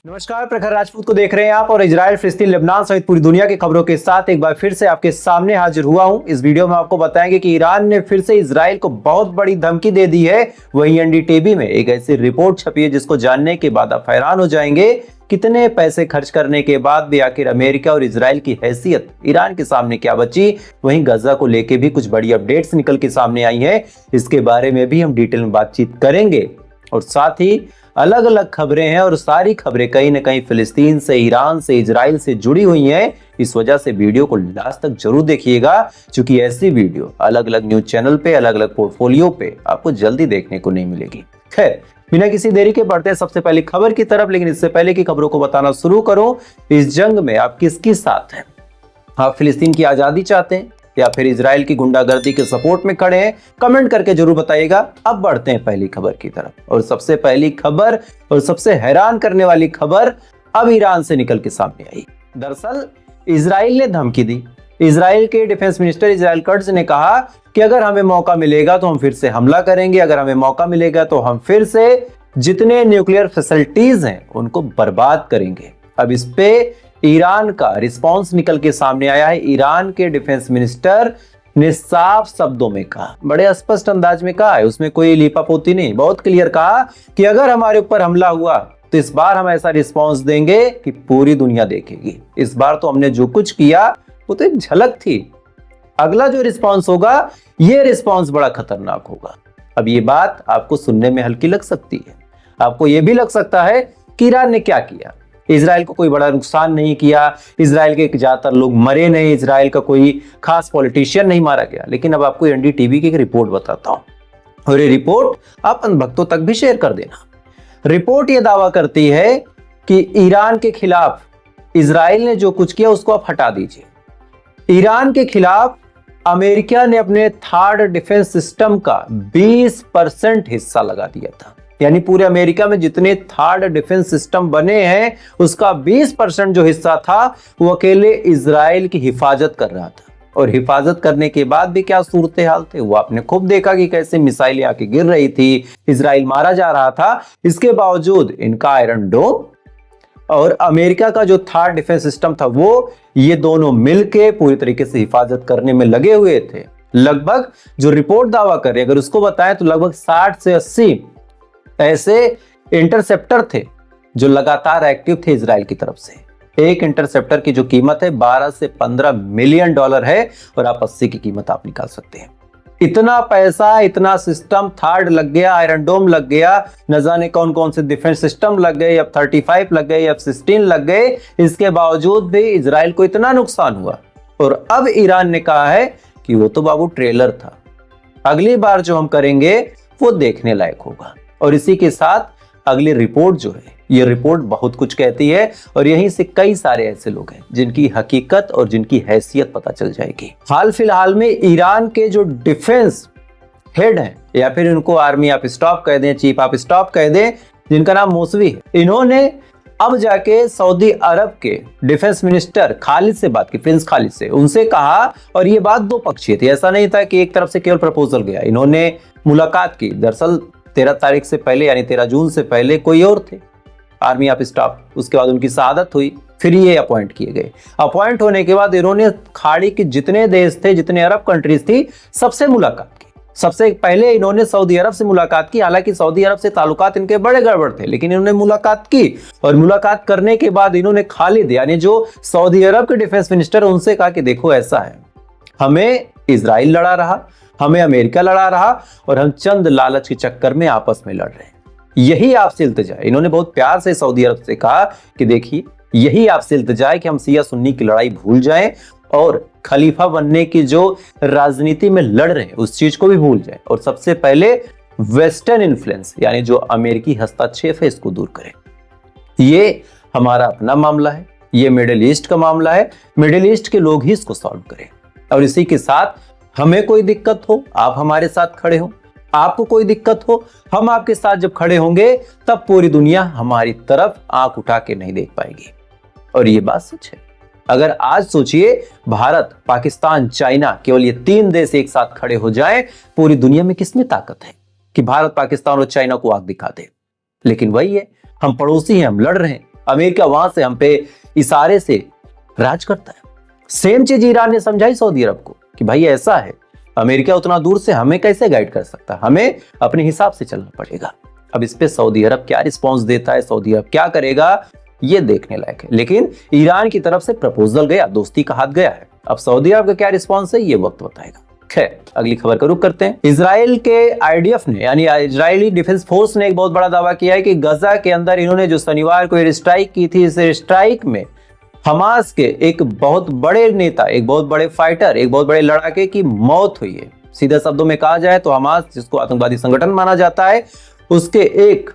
नमस्कार, प्रखर राजपूत को देख रहे हैं आप और इजराइल, फिलिस्तीन, लेबनान सहित पूरी दुनिया की खबरों के साथ एक बार फिर से आपके सामने हाजिर हुआ हूं। इस वीडियो में आपको बताएंगे कि ईरान ने फिर से इजराइल को बहुत बड़ी धमकी दे दी है। वहीं एनडीटीवी में एक ऐसी रिपोर्ट छपी है जिसको जानने के बाद आप हैरान हो जाएंगे। कितने पैसे खर्च करने के बाद भी आखिर अमेरिका और इजराइल की हैसियत ईरान के सामने क्या बची। वहीं गजा को लेकर भी कुछ बड़ी अपडेट्स निकल के सामने आई है, इसके बारे में भी हम डिटेल में बातचीत करेंगे। और साथ ही अलग अलग खबरें हैं और सारी खबरें कहीं ना कहीं फिलिस्तीन से, ईरान से, इजराइल से जुड़ी हुई हैं। इस वजह से वीडियो को लास्ट तक जरूर देखिएगा, क्योंकि ऐसी वीडियो अलग अलग न्यूज चैनल पे, अलग अलग पोर्टफोलियो पे आपको जल्दी देखने को नहीं मिलेगी। खैर, बिना किसी देरी के बढ़ते हैं सबसे पहले खबर की तरफ। लेकिन इससे पहले की खबरों को बताना शुरू करो, इस जंग में आप किसके साथ हैं? आप फिलिस्तीन की आजादी चाहते हैं या फिर इजराइल की गुंडागर्दी के सपोर्ट में खड़े हैं? कमेंट करके जरूर बताइएगा। अब बढ़ते हैं पहली खबर की तरफ। और सबसे पहली खबर और सबसे हैरान करने वाली खबर अब ईरान से निकल के सामने आई। दरअसल इजराइल ने धमकी दी। इजराइल के डिफेंस मिनिस्टर इजराइल कर्ट्ज ने कहा कि अगर हमें मौका मिलेगा तो हम फिर से हमला करेंगे, अगर हमें मौका मिलेगा तो हम फिर से जितने न्यूक्लियर फैसिलिटीज हैं उनको बर्बाद करेंगे। अब इस पे ईरान का रिस्पांस निकल के सामने आया है। ईरान के डिफेंस मिनिस्टर ने साफ शब्दों में कहा, बड़े स्पष्ट अंदाज में कहा है, उसमें कोई लीपापोती नहीं, बहुत क्लियर कहा कि अगर हमारे ऊपर हमला हुआ तो इस बार हम ऐसा रिस्पांस देंगे कि पूरी दुनिया देखेगी। इस बार तो हमने जो कुछ किया वो तो एक झलक थी, अगला जो रिस्पांस होगा ये रिस्पांस बड़ा खतरनाक होगा। अब ये बात आपको सुनने में हल्की लग सकती है, आपको ये भी लग सकता है कि ईरान ने क्या किया, इजराइल को कोई बड़ा नुकसान नहीं किया, इजराइल के ज्यादातर लोग मरे नहीं, इजराइल का कोई खास पॉलिटिशियन नहीं मारा गया। लेकिन अब आपको एनडीटीवी की एक रिपोर्ट बताता हूं और ये रिपोर्ट आप भक्तों तक भी शेयर कर देना। रिपोर्ट ये दावा करती है कि ईरान के खिलाफ इजराइल ने जो कुछ किया उसको आप हटा दीजिए। ईरान के खिलाफ अमेरिका ने अपने थर्ड डिफेंस सिस्टम का 20% हिस्सा लगा दिया था। यानी पूरे अमेरिका में जितने थर्ड डिफेंस सिस्टम बने हैं उसका 20% जो हिस्सा था वो अकेले इजराइल की हिफाजत कर रहा था। और हिफाजत करने के बाद भी क्या सूरत हाल थे वो आपने खूब देखा कि कैसे मिसाइलें आके गिर रही थी, इजराइल मारा जा रहा था। इसके बावजूद इनका आयरन डोम और अमेरिका का जो थर्ड डिफेंस सिस्टम था वो, ये दोनों मिलके पूरी तरीके से हिफाजत करने में लगे हुए थे। लगभग जो रिपोर्ट दावा कर रही है अगर उसको बताएं तो लगभग 60 से 80 ऐसे इंटरसेप्टर थे जो लगातार एक्टिव थे इजराइल की तरफ से। एक इंटरसेप्टर की जो कीमत है 12 से 15 मिलियन डॉलर है और आप 80 की कीमत आप निकाल सकते हैं। इतना पैसा, इतना सिस्टम, थर्ड लग गया, आयरन डोम लग गया, न जाने कौन कौन से डिफेंस सिस्टम लग गए, F-35 लग गए, F-16 लग गए। इसके बावजूद भी इजराइल को इतना नुकसान हुआ। और अब ईरान ने कहा है कि वो तो बाबू ट्रेलर था, अगली बार जो हम करेंगे वो देखने लायक होगा। और इसी के साथ अगली रिपोर्ट जो है, ये रिपोर्ट बहुत कुछ कहती है और यहीं से कई सारे ऐसे लोग हैं जिनकी हकीकत और जिनकी हैसियत पता चल जाएगी। हाल फिलहाल में ईरान के जो डिफेंस हेड हैं, या फिर उनको आर्मी ऑफ स्टाफ कह दें, चीफ ऑफ स्टाफ कह दें, जिनका नाम मौसवी है, इन्होंने अब जाके सऊदी अरब के डिफेंस मिनिस्टर खालिद से बात की, प्रिंस खालिद से, उनसे कहा। और ये बात दो पक्षीय थी, ऐसा नहीं था कि एक तरफ से केवल प्रपोजल गया। इन्होंने मुलाकात की। दरअसल 13 तारीख से पहले यानी 13 जून से पहले कोई और थे आर्मी ऑफ स्टाफ, उसके बाद उनकी शहादत हुई, फिर ये अपॉइंट किए गए। अपॉइंट होने के बाद इन्होंने खाड़ी के जितने देश थे, जितने अरब कंट्रीज थी, सबसे मुलाकात की। सबसे पहले इन्होंने सऊदी अरब से मुलाकात की। हालांकि सऊदी अरब से ताल्लुकात इनके बड़े गड़बड़ थे, लेकिन इन्होंने मुलाकात की। और मुलाकात करने के बाद इन्होंने खालिद यानी जो सऊदी अरब के डिफेंस मिनिस्टर, उनसे कहा कि देखो ऐसा है, हमें इजराइल लड़ा रहा, हमें अमेरिका लड़ा रहा और हम चंद लालच के चक्कर में आपस में लड़ रहे हैं। यही आपसे इल्तिजा है। इन्होंने बहुत प्यार से सऊदी अरब से कहा कि देखिए यही आपसे इल्तिजा है कि हम शिया सुन्नी की लड़ाई भूल जाएं और खलीफा बनने की जो राजनीति में लड़ रहे हैं उस चीज को भी भूल जाएं और सबसे पहले वेस्टर्न इन्फ्लुएंस यानी जो अमेरिकी हस्तक्षेप है इसको दूर करें। ये हमारा अपना मामला है, ये मिडिल ईस्ट का मामला है, मिडिल ईस्ट के लोग ही इसको सॉल्व करें। और इसी के साथ हमें कोई दिक्कत हो आप हमारे साथ खड़े हो, आपको कोई दिक्कत हो हम आपके साथ जब खड़े होंगे तब पूरी दुनिया हमारी तरफ आंख उठा के नहीं देख पाएगी। और ये बात सच है। अगर आज सोचिए भारत, पाकिस्तान, चाइना, केवल ये 3 देश एक साथ खड़े हो जाएं, पूरी दुनिया में किसमें ताकत है कि भारत, पाकिस्तान और चाइना को आग दिखा दे। लेकिन वही है, हम पड़ोसी हैं, हम लड़ रहे हैं, अमेरिका वहां से हम पे इशारे से राज करता है। सेम चीज ईरान ने समझाई सऊदी अरब को कि भाई ऐसा है, अमेरिका उतना दूर से हमें कैसे गाइड कर सकता है, हमें अपने हिसाब से चलना पड़ेगा। अब इस पे सऊदी अरब क्या रिस्पॉन्स देता है, सऊदी अरब क्या करेगा, ये देखने लायक है। लेकिन ईरान की तरफ से प्रपोजल गया, दोस्ती का हाथ गया है। अब सऊदी अरब का क्या रिस्पॉन्स है, ये वक्त बताएगा। खैर, अगली खबर का रुख करते हैं। इजराइल के आईडीएफ ने यानी इजरायली डिफेंस फोर्स ने एक बहुत बड़ा दावा किया है कि गजा के अंदर इन्होंने जो शनिवार को एयर स्ट्राइक की थी, इस एयर स्ट्राइक में हमास के एक बहुत बड़े नेता, एक बहुत बड़े फाइटर, एक बहुत बड़े लड़ाके की मौत हुई है। सीधे शब्दों में कहा जाए तो हमास, जिसको आतंकवादी संगठन माना जाता है, उसके एक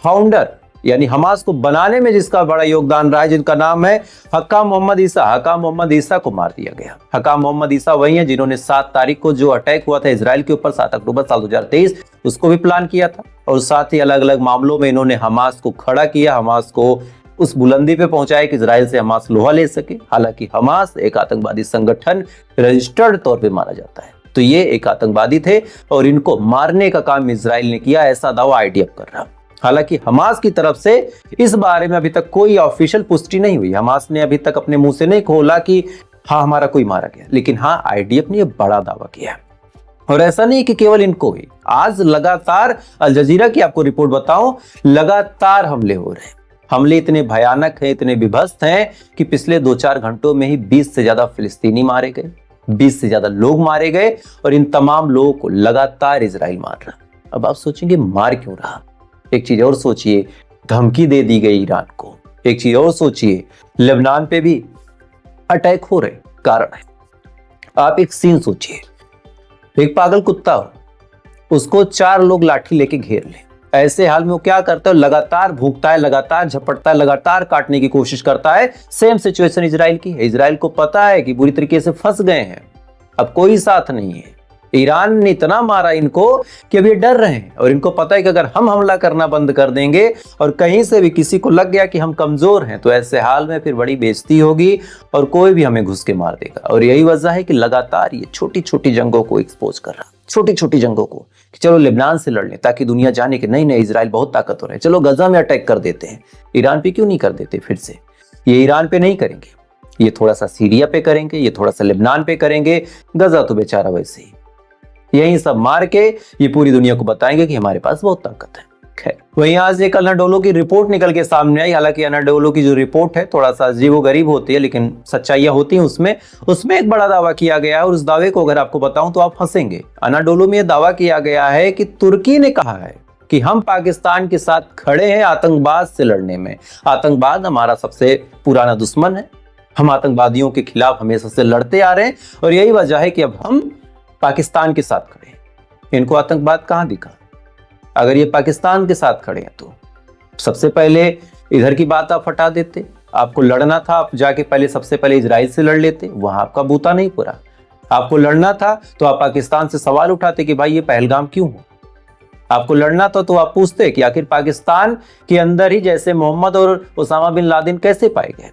फाउंडर यानी हमास को बनाने में जिसका बड़ा योगदान रहा है, जिनका नाम है हक्काम मोहम्मद ईसा, हक्काम मोहम्मद ईसा को मार दिया गया। हक्काम मोहम्मद ईसा वही है जिन्होंने 7 तारीख को जो अटैक हुआ था इजराइल के ऊपर, 7 अक्टूबर साल 2023, उसको भी प्लान किया था। और साथ ही अलग अलग मामलों में इन्होंने हमास को खड़ा किया, हमास को उस बुलंदी पे पहुंचाया कि इजराइल से हमास लोहा ले सके। हालांकि हमास एक आतंकवादी संगठन रजिस्टर्ड तौर पे माना जाता है, तो ये एक आतंकवादी थे और इनको मारने का काम इजराइल ने किया, ऐसा दावा आईडीएफ कर रहा। हालांकि हमास की तरफ से इस बारे में अभी तक कोई ऑफिशियल पुष्टि नहीं हुई। हमास ने अभी तक अपने मुंह से नहीं खोला कि हाँ हमारा कोई मारा गया, लेकिन हाँ आईडीएफ ने यह बड़ा दावा किया। और ऐसा नहीं कि केवल इनको ही, आज लगातार अल जजीरा की आपको रिपोर्ट बताऊं, लगातार हमले हो रहे हैं। हमले इतने भयानक हैं, इतने विभत्स हैं कि पिछले 2-4 घंटों में ही 20 से ज्यादा फिलिस्तीनी मारे गए, 20 से ज्यादा लोग मारे गए, और इन तमाम लोगों को लगातार इजराइल मार रहा। अब आप सोचेंगे मार क्यों रहा? एक चीज और सोचिए, धमकी दे दी गई ईरान को। एक चीज और सोचिए, लेबनान पे भी अटैक हो रहे, कारण है। आप एक सीन सोचिए, एक पागल कुत्ता हो, उसको 4 लोग लाठी लेके घेर ले, ऐसे हाल में वो क्या करता है, लगातार भूखता है, लगातार झपटता है, लगातार काटने की कोशिश करता है। सेम सिचुएशन इजराइल की है। इजराइल को पता है कि बुरी तरीके से फंस गए हैं, अब कोई साथ नहीं है। ईरान ने इतना मारा इनको कि अब ये डर रहे हैं, और इनको पता है कि अगर हम हमला करना बंद कर देंगे और कहीं से भी किसी को लग गया कि हम कमजोर हैं, तो ऐसे हाल में फिर बड़ी बेइज्जती होगी और कोई भी हमें घुस के मार देगा। और यही वजह है कि लगातार ये छोटी छोटी जंगों को एक्सपोज कर रहा, छोटी छोटी जंगों को, कि चलो लेबनान से लड़ लें ताकि दुनिया जाने कि नहीं नहीं इजराइल बहुत ताकतवर है, चलो गजा में अटैक कर देते हैं। ईरान पे क्यों नहीं कर देते फिर से? ये ईरान पे नहीं करेंगे, ये थोड़ा सा सीरिया पे करेंगे, ये थोड़ा सा लेबनान पे करेंगे, गजा तो बेचारा वैसे ही। यही सब मार के ये पूरी दुनिया को बताएंगे कि हमारे पास बहुत ताकत है। खैर, वहीं आज एक अनाडोलो की रिपोर्ट निकल के सामने आई। हालांकि अनाडोलो की जो रिपोर्ट है थोड़ा सा अजीबोगरीब होती है, लेकिन सच्चाइयां होती हैं उसमें एक बड़ा दावा किया गया है, और उस दावे को अगर आपको बताऊं तो आप हंसेंगे। अनाडोलो में यह दावा किया गया है कि तुर्की ने कहा है कि हम पाकिस्तान के साथ खड़े हैं आतंकवाद से लड़ने में। आतंकवाद हमारा सबसे पुराना दुश्मन है, हम आतंकवादियों के खिलाफ हमेशा से लड़ते आ रहे हैं, और यही वजह है कि अब हम पाकिस्तान के साथ खड़े हैं। इनको आतंकवाद कहां दिखा? अगर ये पाकिस्तान के साथ खड़े हैं तो सबसे पहले इधर की बात आप हटा देते। आपको लड़ना था, आप जाके पहले सबसे पहले इजराइल से लड़ लेते, वहां आपका बूता नहीं पूरा। आपको लड़ना था तो आप पाकिस्तान से सवाल उठाते कि भाई ये पहलगाम क्यों हो। आपको लड़ना था तो आप पूछते कि आखिर पाकिस्तान के अंदर ही जैसे मोहम्मद और ओसामा बिन लादेन कैसे पाए गए।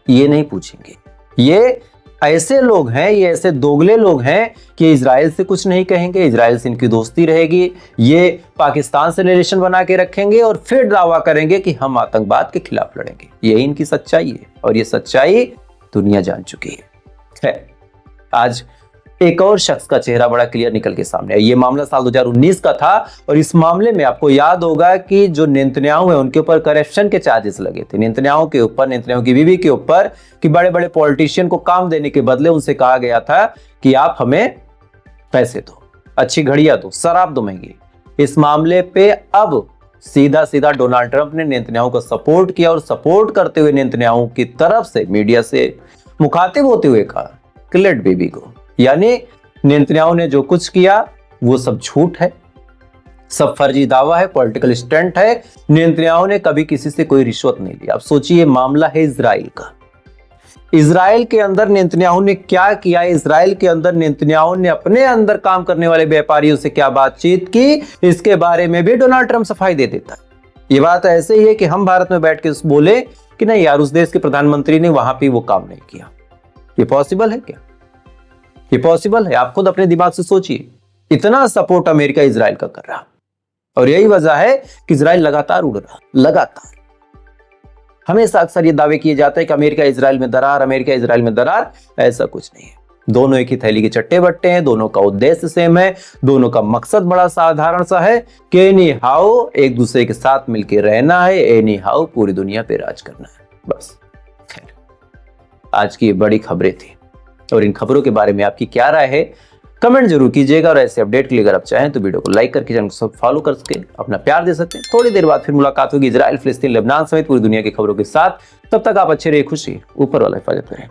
ये नहीं पूछेंगे। ये ऐसे लोग हैं, ये ऐसे दोगले लोग हैं कि इजराइल से कुछ नहीं कहेंगे, इजराइल से इनकी दोस्ती रहेगी, ये पाकिस्तान से रिलेशन बना के रखेंगे और फिर दावा करेंगे कि हम आतंकवाद के खिलाफ लड़ेंगे। यही इनकी सच्चाई है, और ये सच्चाई दुनिया जान चुकी है। आज एक और शख्स का चेहरा बड़ा क्लियर निकल के सामने आया। ये मामला साल 2019 का था, और इस मामले में आपको याद होगा कि जो नेतन्याहू है उनके ऊपर करप्शन के चार्जेस लगे थे। नेतन्याहू के ऊपर, नेतन्याहू की बीवी के ऊपर, कि बड़े बड़े पॉलिटिशियन को काम देने के बदले उनसे कहा गया था कि आप हमें पैसे दो, अच्छी घड़ियां दो, शराब दो महंगी। इस मामले पे अब सीधा सीधा डोनाल्ड ट्रंप ने नेतन्याहू को सपोर्ट किया, और सपोर्ट करते हुए नेतन्याहू की तरफ से मीडिया से मुखातिब होते हुए कहा कि लेट बेबी गो। यानी नेतन्याहू ने जो कुछ किया वो सब झूठ है, सब फर्जी दावा है, पॉलिटिकल स्टंट है। नेतन्याहू ने कभी किसी से कोई रिश्वत नहीं ली। अब सोचिए, मामला है इजराइल का। इजराइल के अंदर नेतन्याहू ने क्या किया? इजराइल के अंदर नेतन्याहू ने अपने अंदर काम करने वाले व्यापारियों से क्या बातचीत की, इसके बारे में भी डोनाल्ड ट्रंप सफाई दे देता है। ये बात ऐसे ही है कि हम भारत में बैठ के बोले कि नहीं यार, उस देश के प्रधानमंत्री ने वहां पे वो काम नहीं किया। ये पॉसिबल है क्या? ये पॉसिबल है? आप खुद अपने दिमाग से सोचिए। इतना सपोर्ट अमेरिका इजराइल का कर रहा, और यही वजह है कि इजराइल लगातार उड़ रहा, लगातार। हमेशा अक्सर ये दावे किए जाते हैं कि अमेरिका इजराइल में दरार, अमेरिका इजराइल में दरार। ऐसा कुछ नहीं है। दोनों एक ही थैली के चट्टे बट्टे हैं, दोनों का उद्देश्य सेम है, दोनों का मकसद बड़ा साधारण सा है कि एनी हाउ एक दूसरे के साथ मिलकर रहना है, एनी हाउ पूरी दुनिया पे राज करना है, बस। खैर, आज की ये बड़ी खबरें थी और इन खबरों के बारे में आपकी क्या राय है कमेंट जरूर कीजिएगा। और ऐसे अपडेट के लिए अगर आप चाहें तो वीडियो को लाइक करके चैनल को फॉलो कर सके अपना प्यार दे सकते हैं। थोड़ी देर बाद फिर मुलाकात होगी इजराइल, फिलिस्तीन, लेबनान समेत पूरी दुनिया की खबरों के साथ। तब तक आप अच्छे रहिए, खुश रहिए, ऊपर वाला हिफाजत करें।